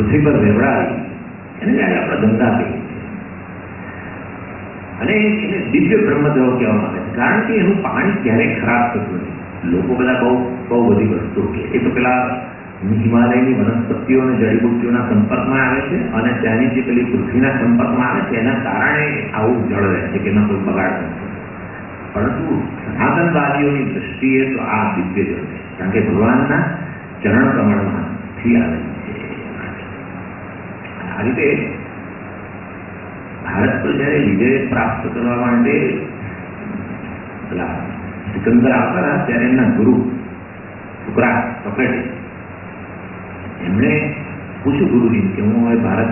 પૃથ્વી પર વેવડાવી એને જ્યારે આપણે ગંગા કહીએ અને એને દિવ્ય બ્રહ્મદ્રવ કહેવામાં આવે છે, કારણ કે એનું પાણી ક્યારેય ખરાબ થતું નથી. લોકો બધા બહુ બધી વસ્તુઓ કે એ તો પેલા હિમાલયની વનસ્પતિઓ અને જડીબુટ્ટીઓના સંપર્કમાં આવે છે અને ત્યાંની જે પેલી પૃથ્વીના સંપર્કમાં આવે છે એના કારણે આવું જળ રહે છે કે એમાં કોઈ બગાડ નથી. પરંતુ સનાતનવાદીઓની દ્રષ્ટિએ તો આ દિવ્ય જળ છે, કારણ કે ભગવાનના ચરણ કમળમાંથી આવે છે. આ રીતે ભારત પર જ્યારે વિજય પ્રાપ્ત કરવા માટે પેલા સિકંદર આવતા હતા ત્યારે એમના ગુરુ સોક્રેટિસ એમણે પૂછ્યું ગુરુજીને કે હું હવે ભારત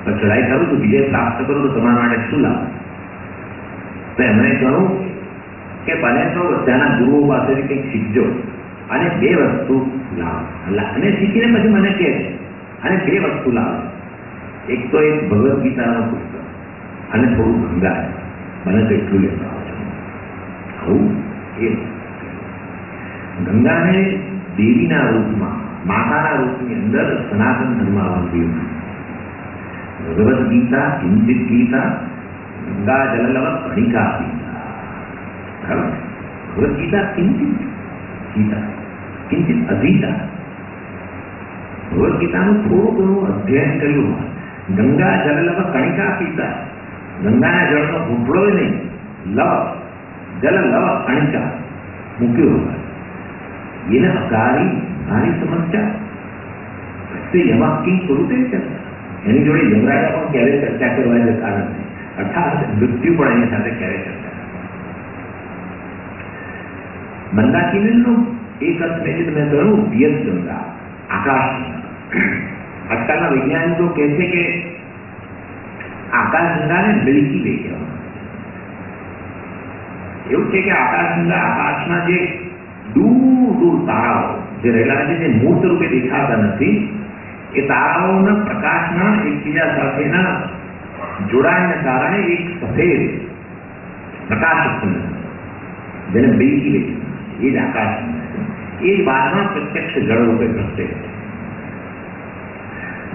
પર ચડાઈ કરું છું, વિજય પ્રાપ્ત કરું તો તમારા માટે શું લાવ? તો એમણે કહ્યું કે બને તો ત્યાંના ગુરુઓ પાસેથી કંઈક શીખજો અને 2 વસ્તુ લાવો, અને શીખીને પછી મને કહે છે અને 2 વસ્તુ લાવો. એક તો એક ભગવદ્ ગીતાનો પુસ્તક અને થોડું ગંગા, મને તો એટલું લેતા આવો છો. આવું એ ગંગાને દેવીના રૂપમાં, માતાના રૂપની અંદર સનાતન ધર્માવલંબીઓ ભગવદ્ ગીતા, કિંચિત ગીતા, ગંગા જલલવ કણિકા પીતા. ભગવદ્ ગીતા કિંચિત ગીતા, કિંચિત અધીતા. ભગવદ્ ગીતાનું થોડું ઘણું અધ્યયન કર્યું હોય. ગંગા જલલવ કણિકા પીતા, ગંગાના જળનો ઘૂંટડો નહીં, લવ જલ લવ કણિકા મૂક્યો હોય. એને અકારી ભારી સમસ્યા તે યમાકી સ્વરૂપે છે. એની જોડે યમરાજા પણ ક્યારેય ચર્ચા કરવા જતા નથી, અર્થાત મૃત્યુ પણ એની સાથે ક્યારેય ચર્ચા. મંદાકિનીનો એક અર્થ મેં જે તમે કહ્યું પિયત ગંગા, આકાશ ગંગા. આજકાલના વૈજ્ઞાનિકો કહે છે કે આકાશ ગંગાને મિલ્કી વે કહેવામાં. એવું છે કે આકાશ ગંગા આકાશના જે દૂર દૂર તારાઓ જે રહેલા છે, જે મૂર્ત રૂપે દેખાતા નથી, એ તારાઓના પ્રકાશના એકબીજા સાથેના જોડાણને કારણે એક સફેદ પ્રકાશ ઉત્પન્ન થાય, જેને મિલ્કી વે, એ જ આકાશ એ જ બાદમાં પ્રત્યક્ષ જળ રૂપે પ્રગટે.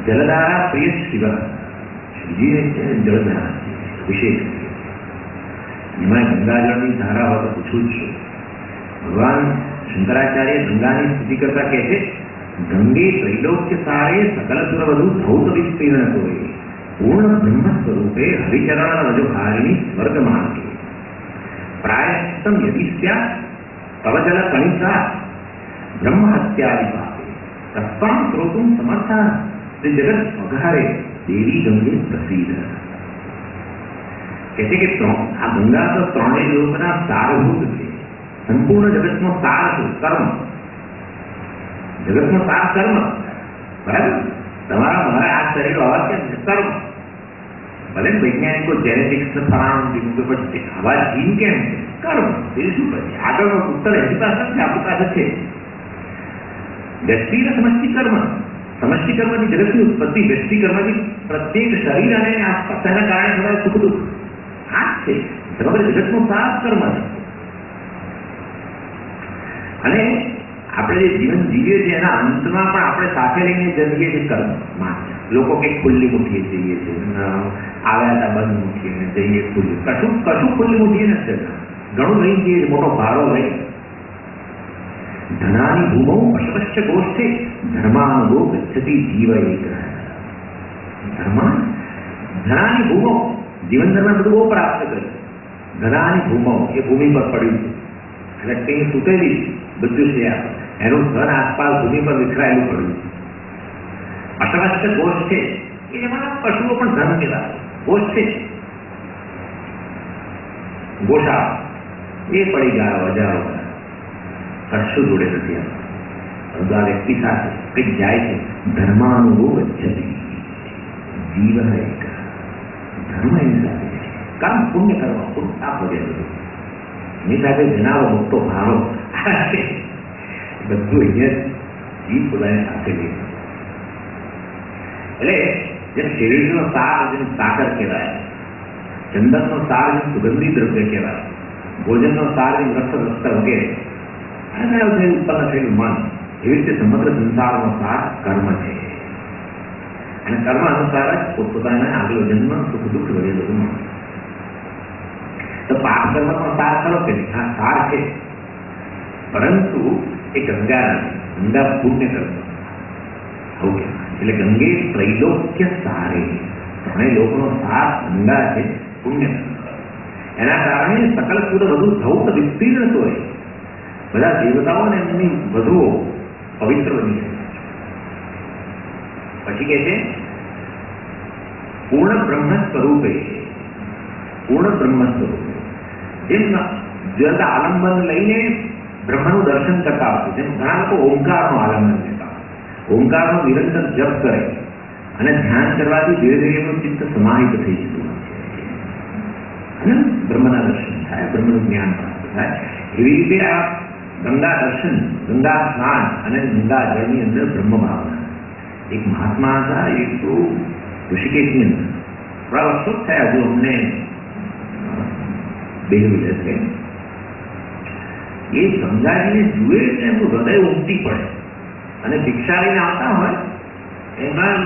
જલધારા પ્રિય શિવ, શ્રીજીને જળધારા વિશેષ એમાં ગંગાજળની ધારા હોય તો પૂછવું જ છું. ભગવાન શંકરાચાર્ય ગંગાની સ્તુતિ કરતા કહે છે, ગંગે ત્રૈલોક્ય સારે સકલ સુરવધુ ધૌત વિસ્તીર્ણ કોઈ પૂર્ણ બ્રહ્મ સ્વરૂપે હરિચરણ રજોહારિણી સ્વર્ગ માર્ગે પ્રાયશ્ચિત્તમ યદિ સ્યાત્ તવ જલ કણિકા બ્રહ્મ હત્યાદિ પાપે તત્વાં શ્રોતું સમર્થા તે જગત અઘારે દેવી ગંગે પ્રસિદ્ધ. કહે છે કે આ ગંગા તો 3 લોકના સારભૂત છે. સંપૂર્ણ જગતનો સાર છે કર્મ. જગતનો સાર કર્મ, બરાબર? તમારા મારા આ શરીર અવાજ છે કર્મ. ભલે વૈજ્ઞાનિકો જેનેટિક્સ ફલાણું પછી આવા જીન કેમ છે? કર્મ. એ શું કરે? આગળનો ઉત્તર એની પાસે છે, આપણી પાસે છે. વ્યક્તિ સમષ્ટિ કર્મ, સમષ્ટિ કર્મથી જગતની ઉત્પત્તિ, વ્યક્તિ કર્મથી પ્રત્યેક શરીર અને આસપાસ તેના કારણે થતા સુખ દુઃખ. આ જ છે સમગ્ર જગતનો સાર કર્મ છે. અને આપણે જે જીવન જીવીએ છીએ એના અંતમાં પણ આપણે સાથે લઈને જઈએ છીએ કર્મ. લોકો કંઈક ખુલ્લી મૂકીએ જઈએ છીએ, આવ્યા હતા બંધ મૂકીને જઈએ ખુલ્લી, કશું ખુલ્લી મૂકીએ નથી જતા. ઘણું લઈ જઈએ, મોટો ભારો લઈ. ધનાની ભૂમો અશ્વશ્ચ ગોષ્ઠે ધર્માનુભો ગચ્છતિ જીવ એક. ધનાની ભૂમો, જીવન ધર્મ બધું બહુ પ્રાપ્ત કર્યું. ધનાની ભૂમો એ ભૂમિ પર પડ્યું છે, એટલે કંઈ તૂટેલી બધું છે. એનું ધન આસપાસ ભૂમિ પર વિખરાયેલું પડ્યું છે. અશ્વશ્ચ ગોષ્ઠે એ એમાં પશુઓ પણ ધન કહેવાય. ગોષ્ઠે ગોશા એ પડી ગયા હજારો, કશું જોડે નથી. પરંતુ આ વ્યક્તિ સાથે કંઈક જાય છે. ધર્માનુભવ ગચ્છતિ જીવ એક. ધર્મ એની સાથે કામ પુણ્ય કરવા પૂરું આ વગેરે એની સાથે જણાવો મોટો ભારો બધું અહીંયા જીવ બોલાની સાથે લઈ. એટલે જેમ શેરડીનો સાર જેમ સાકર કહેવાય, ચંદનનો સાર જેમ સુગંધી દ્રવ્ય કહેવાય, ભોજનનો સાર જેમ રસ્ત વગેરે ઉત્પન્ન થયેલું મન, એવી રીતે સમગ્ર સંસારનો સાર કર્મ છે. અને કર્મ અનુસાર જ પોતપોતાના આગલો જન્મ સુખ દુઃખ વગેરે બધું મળે. તો પાપ કર્મ પણ સાર ખરો કે નહીં? હા, સાર છે, પરંતુ એ ગંગા પુણ્ય કર્મ. આવું કે એટલે ગંગે ત્રૈલોક્ય સારે, ત્રણેય લોકનો સાર ગંગા છે, પુણ્ય કર્મ. એના કારણે સકલ કુળ વધુ ધૌત વિસ્તીર્ણ તો હોય, બધા દેવતાઓને એમની વધુઓ પવિત્ર બની શકે. પછી કે છે પૂર્ણ બ્રહ્મ સ્વરૂપે, પૂર્ણ બ્રહ્મ સ્વરૂપે. જેમ જતા આલંબન લઈને બ્રહ્મનું દર્શન કરતા હોય, જેમ ઘણા લોકો ઓમકારનું આલંબન લેતા હોય, ઓમકારનો નિરંતર જપ કરે અને ધ્યાન કરવાથી ધીરે ધીરે એનું ચિત્ત સમાહિત થઈ જતું હોય છે અને બ્રહ્મના દર્શન થાય, બ્રહ્મનું જ્ઞાન પ્રાપ્ત થાય. એવી રીતે આ ગંગા દર્શન, ગંગા સ્નાન અને ગંગા જળની અંદર બ્રહ્મ ભાવના. એક મહાત્મા હતા, એક તો ઋષિકેશની અંદર થોડા વર્ષો થયા, હજુ અમને બેહવી છે. એ સમજાવીને જુએ એટલે એમનું હૃદય ઉમટી પડે. અને ભિક્ષા લઈને આવતા હોય, એમાં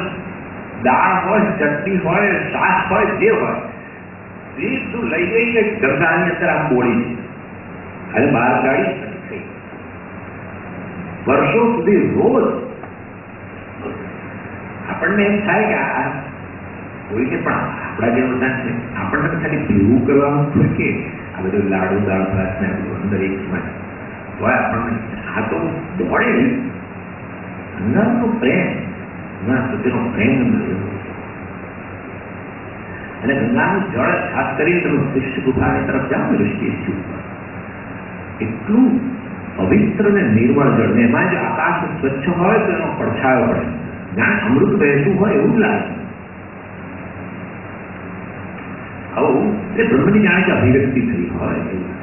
દાળ હોય, ચટણી હોય, શાક હોય, જે હોય એ તું લઈ ગઈ કે ગંગાની અંદર આમ બોળી અને બહાર કાઢી. વર્ષો સુધી રોજ આપણને એમ થાય કે આ કોઈને પણ આપણા જેવું ના છે, આપણને ખાલી ભેગું કરવાનું હોય કે આ બધું લાડુ દાળ ભાત ને બધું અંદર એક તો આપણને આ તો દોડે ને અંદરનો પ્રેમ, ગંગા પ્રત્યેનો પ્રેમ અંદર એવો છે. અને ગંગાનું જળ ખાસ કરીને તમે શિષ્ય ગુફાની તરફ જાઓ ને ઋષિકેશથી ઉપર, એટલું પવિત્ર ને નિર્મળ જળ, ને એમાં જ આકાશ સ્વચ્છ હોય તો એનો પડછાયો પડે, જાણે અમૃત વહેતું હોય એવું જ લાગે. આવું એ બ્રહ્મની જાણે કે અભિવ્યક્તિ થઈ હોય એવું.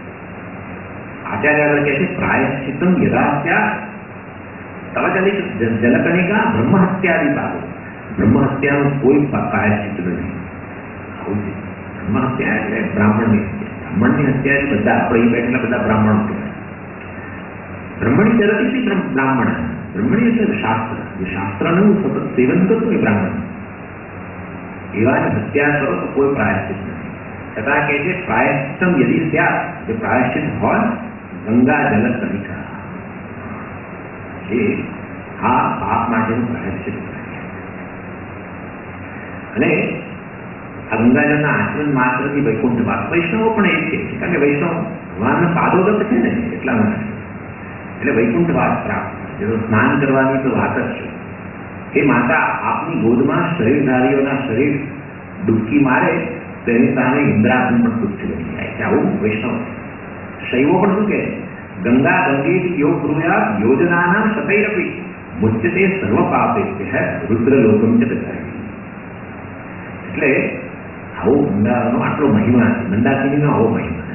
આચાર્ય કહે છે પ્રાયશ્ચિતમ યદાસ્યા તવચલિત જલકણિકા બ્રહ્મ હત્યાદિ પાપો. બ્રહ્મ હત્યાનું કોઈ પ્રાયશ્ચિત નથી. આવું છે. બ્રહ્મ હત્યા એટલે બ્રાહ્મણની હત્યા. બ્રાહ્મણની હત્યા બધા આપણે બેઠેલા બધા બ્રાહ્મણો કહેવાય. બ્રહ્મણી ચરતી બ્રાહ્મણ, બ્રહ્મણી એટલે શાસ્ત્ર, જે શાસ્ત્રનું સતત સેવન કરતું એ બ્રાહ્મણ. એવાની હત્યા કરો તો કોઈ પ્રાયશ્ચિત નથી. છતાં કહે છે પ્રાયશ્ચિતમ યદિ સ્યાત, જે પ્રાયશ્ચિત હોય ગંગા જલ કણિકા, એ આ પાપ માટેનું પ્રાયશ્ચિત. અને આ ગંગાજળના આચરણ માત્રથી વૈકુંઠ વાસ. વૈષ્ણવો પણ એ છે, કારણ કે વૈષ્ણવ ભગવાનના પાદોદત્ત છે ને એટલા માટે, એટલે વૈકુંઠ વાસ પ્રાપ્ત. જેનું સ્નાન કરવાની તો વાત જ છે. એ માતા આપની ગોદમાં શરીરધારીઓના શરીર ડૂબકી મારે તો એની સામે ઇન્દ્રાસન પણ તુચ્છ બની જાય છે. આવું વૈષ્ણવ. શૈવો પણ શું કહે? ગંગા ગંગેથી યોગ બ્રુયાત યોજનાના શતૈરપી મુચ્યતે સર્વ પાપે રુદ્રલોકમ ચ ગતાય. એટલે આવો ગંગાનો આટલો મહિમા છે, મંદાકિનીનો આવો મહિમા છે.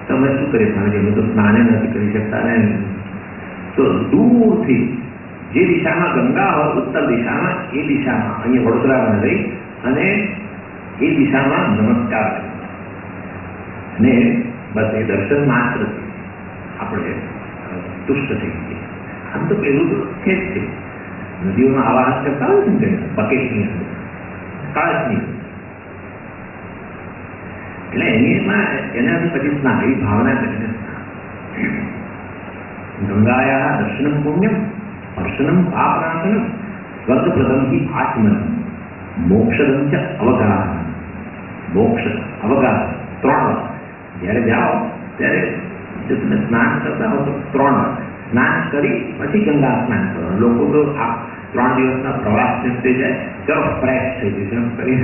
તમે શું કરી શકો? અમે તો સ્નાને નથી કરી શકતા ને, તો દૂરથી જે દિશામાં ગંગા હોય ઉત્તર દિશામાં, એ દિશામાં અહીંયા વડોદરામાં રહી અને એ દિશામાં નમસ્કાર અને બસ એ દર્શન માત્ર આપણે તુષ્ટ થઈ ગઈએ. આમ તો પેલું તો છે જ છે, નદીઓમાં આવાહન કરતા હોય ને બકેટની અંદર, કાળજની, એટલે એનાથી પછી સ્નાન, એવી ભાવના કરીને ગંગાયા દર્શનમ પુણ્યમ હર્ષનમ પાપનાશનમ સ્વર્ગપ્રદમ હિ આત્મન મોક્ષદમ ચ અવગાહન. મોક્ષ અવગાહન 3 વાર. જ્યારે જાઓ ત્યારે તમે સ્નાન કરતા હો તો 3 વાર સ્નાન કરી પછી ગંગા સ્નાન કરો. લોકો તો આ 3 દિવસના પ્રવાસ થઈ જાય, ચલો ફ્રેશ થઈ જાય કરી,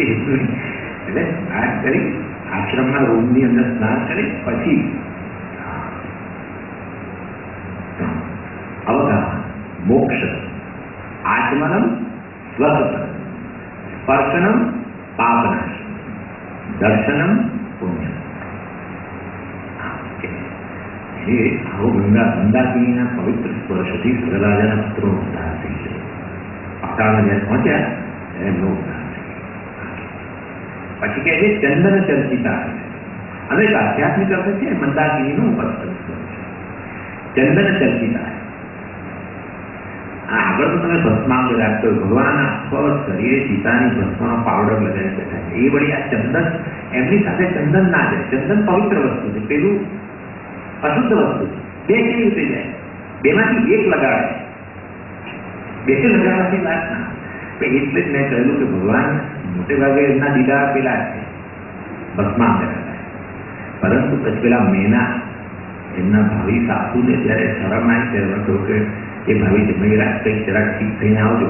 એટલે સ્નાન કરી આશ્રમના રૂમની અંદર સ્નાન કરી પછી અવગાહન, મોક્ષ, આચમનમ સ્વર્ગ, સ્પર્શનમ પાપનાશ, દર્શનમ પુણ્ય. એ આવો મંદાકિનીના પવિત્ર સ્પર્શથી સગરાજાના પુત્રનો ઉદ્ધાર થઈ ગયો. પાતાળમાં જ્યારે પહોંચ્યા ત્યારે એમનો ઉદ્ધાર થઈ ગયો. પછી કહે છે ચંદન ચર્ચિતા. અને એક આધ્યાત્મિક અર્થ છે મંદાકિનીનું ઉપસ્થ ચંદન ચર્ચિતા. આગળ તો તમે ભસ્માંગ લગાડતો ભગવાન આખો શરીરે સીતાની ભસ્મનો પાવડર લગાવી બેઠા છે. એ વળી આ ચંદન એમની સાથે ચંદન ના જાય. ચંદન પવિત્ર વસ્તુ છે, પેલું અશુદ્ધ વસ્તુ છે. બે કેવી રીતે જાય? બેમાંથી એક લગાડે, બેથી લગાડવાથી વાત ના. એટલે જ મેં કહ્યું કે ભગવાન મોટે ભાગે એમના દીદા પેલા છે ભસ્માંગ લગાડે, પરંતુ પછી પેલા મેના એમના ભાવિ સાસુને જ્યારે શરમ આવી ત્યારે કહ્યું કે એ ભાવિ જમાઈ રાખ કંઈક જરાક ઠીક થઈને આવજો.